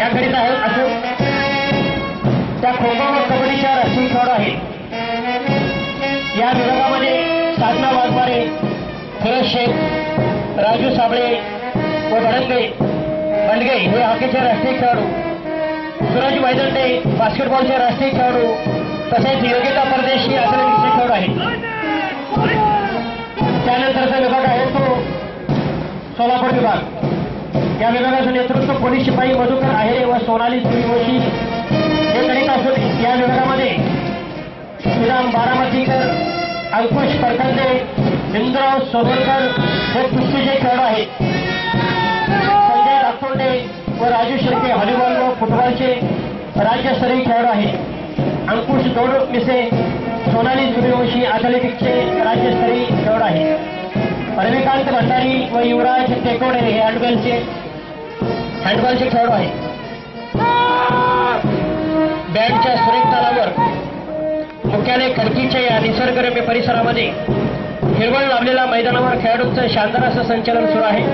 याकरिता आहे अशोक त्या खो खो व कबड्डीच्या राष्ट्रीय खेळाडू आहेत. या विभागामध्ये साधना वाघमारे, फिरोज शेख, राजू साबळे व बंडगे हे हॉकीचे राष्ट्रीय खेळाडू, सूरज वैदंडे बास्केटबॉलचे राष्ट्रीय खेळाडू तसेच योगिता परदेशी अथलेटिक्सचे खेळाडू आहेत. त्यानंतरचा विभाग आहे तो सोलापूर विभाग. या विभागाचं नेतृत्व पोलीस शिपाई मधुकर आहेरे व सोनाली सूर्यवंशी हे करीत असून या विभागामध्ये श्रीराम बारामतीकर, अंकुश परखंदे, इंद्रराव सोबरकर हे कुस्तीचे खेळाडू आहेत. संजय दाखोंडे व राजू शिर्के व्हॉलीबॉल व फुटबॉलचे राज्यस्तरीय खेळाडू आहेत. अंकुश गौडमिसे, सोनाली सूर्यवंशी अथलेटिक्सचे राज्यस्तरीय खेळाडू आहेत. रविकांत भंडारी व युवराज टेकोडे हे हँडबॉलचे खेळाडू आहेत. बँडच्या सुरेख तालावर मुख्यालय खडकीच्या या निसर्गरम्य परिसरामध्ये हिरवळ लाभलेल्या मैदानावर खेळाडूंचं शानदार असं संचलन सुरू आहे.